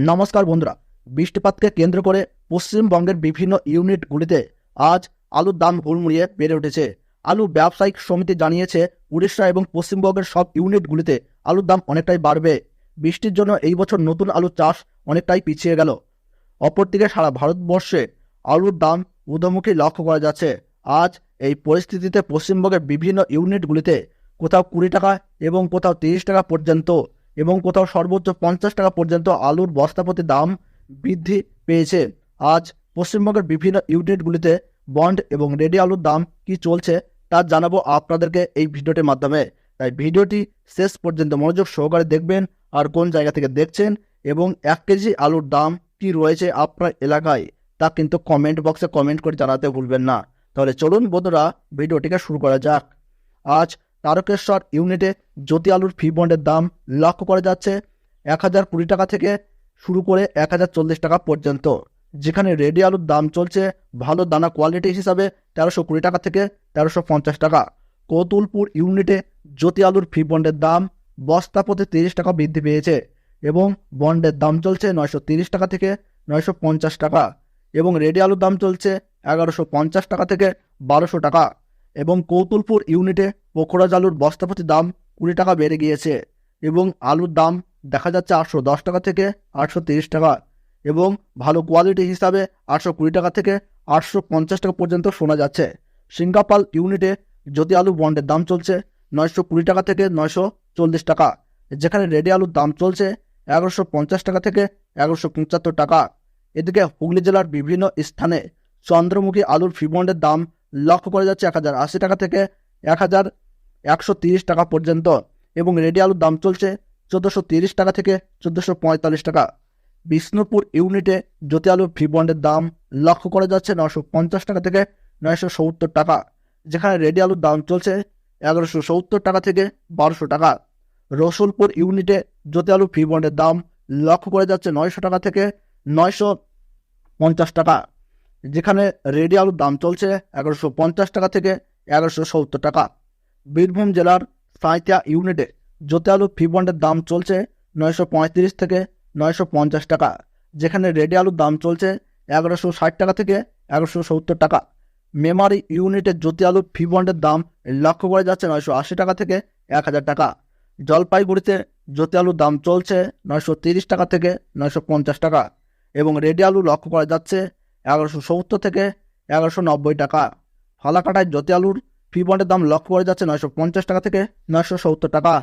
নমস্কার বন্ধুরা, বৃষ্টিপাতকে কেন্দ্র করে পশ্চিমবঙ্গের বিভিন্ন ইউনিটগুলিতে আজ আলুর দাম হুড়মুড়িয়ে বেড়ে উঠেছে। আলু ব্যবসায়িক সমিতি জানিয়েছে উড়িষ্যা এবং পশ্চিমবঙ্গের সব ইউনিটগুলিতে আলুর দাম অনেকটাই বাড়বে। বৃষ্টির জন্য এই বছর নতুন আলুর চাষ অনেকটাই পিছিয়ে গেল। অপরদিকে সারা ভারতবর্ষে আলুর দাম ঊর্ধ্বমুখী লক্ষ্য করা যাচ্ছে। আজ এই পরিস্থিতিতে পশ্চিমবঙ্গের বিভিন্ন ইউনিটগুলিতে কোথাও 20 টাকা এবং কোথাও 30 টাকা পর্যন্ত এবং কোথাও সর্বোচ্চ 50 টাকা পর্যন্ত আলুর বস্তাপ্রতি দাম বৃদ্ধি পেয়েছে। আজ পশ্চিমবঙ্গের বিভিন্ন ইউনিটগুলিতে বন্ড এবং রেডি আলুর দাম কি চলছে তা জানাবো আপনাদেরকে এই ভিডিওটির মাধ্যমে। তাই ভিডিওটি শেষ পর্যন্ত মনোযোগ সহকারে দেখবেন আর কোন জায়গা থেকে দেখছেন এবং 1 কেজি আলুর দাম কি রয়েছে আপনার এলাকায় তা কিন্তু কমেন্ট বক্সে কমেন্ট করে জানাতে ভুলবেন না। তাহলে চলুন বন্ধুরা, ভিডিওটিকে শুরু করা যাক। আজ তারকেশ্বর ইউনিটে জ্যোতি আলুর ফি বন্ডের দাম লক্ষ্য করা যাচ্ছে 1020 টাকা থেকে শুরু করে 1040 টাকা পর্যন্ত, যেখানে রেডি আলুর দাম চলছে ভালো দানা কোয়ালিটি হিসাবে 1320 টাকা থেকে 1350 টাকা। কৌতুলপুর ইউনিটে জ্যোতি আলুর ফি বন্ডের দাম বস্তা প্রতি 30 টাকা বৃদ্ধি পেয়েছে এবং বন্ডের দাম চলছে 930 টাকা থেকে 950 টাকা এবং রেডি আলুর দাম চলছে 1150 টাকা থেকে 1200 টাকা। এবং কৌতুলপুর ইউনিটে পোখরাজ আলুর বস্তাপ্রতি দাম 20 টাকা বেড়ে গিয়েছে এবং আলুর দাম দেখা যাচ্ছে 810 টাকা থেকে 830 টাকা এবং ভালো কোয়ালিটি হিসাবে 820 টাকা থেকে 850 টাকা পর্যন্ত শোনা যাচ্ছে। সিঙ্গাপাল ইউনিটে জ্যোতি আলু বন্ডের দাম চলছে 920 টাকা থেকে 940 টাকা, যেখানে রেডি আলুর দাম চলছে 1150 টাকা থেকে 1175 টাকা। এদিকে হুগলি জেলার বিভিন্ন স্থানে চন্দ্রমুখী আলুর ফি বন্ডের দাম লক্ষ্য করা যাচ্ছে 1080 টাকা থেকে 1130 টাকা পর্যন্ত এবং রেডি আলুর দাম চলছে 1430 টাকা থেকে 1445 টাকা। বিষ্ণুপুর ইউনিটে জ্যোতি আলুর ফি বন্ডের দাম লক্ষ্য করা যাচ্ছে 950 টাকা থেকে 970 টাকা, যেখানে রেডি আলুর দাম চলছে 1170 টাকা থেকে 1200 টাকা। রসুলপুর ইউনিটে জ্যোতি আলুর ফি বন্ডের দাম লক্ষ্য করা যাচ্ছে 900 টাকা থেকে 950 টাকা, যেখানে রেডি আলুর দাম চলছে 1150 টাকা থেকে 1170 টাকা। বীরভূম জেলার সাঁইথিয়া ইউনিটে জ্যোতি আলুর ফি বন্ডের দাম চলছে 935 থেকে 950 টাকা, যেখানে রেডি আলুর দাম চলছে 1160 টাকা থেকে 1170 টাকা। মেমারি ইউনিটে জ্যোতি আলুর ফি বন্ডের দাম লক্ষ্য করা যাচ্ছে 980 টাকা থেকে 1000 টাকা। জলপাইগুড়িতে জ্যোতি আলুর দাম চলছে 930 টাকা থেকে 950 টাকা এবং রেডি আলু লক্ষ্য করা যাচ্ছে 1170 থেকে 1190 টাকা। ফালাকাটায় জ্যোতি আলুর ফি বন্ডের দাম লক্ষ্য করা যাচ্ছে 950 টাকা থেকে 970 টাকা।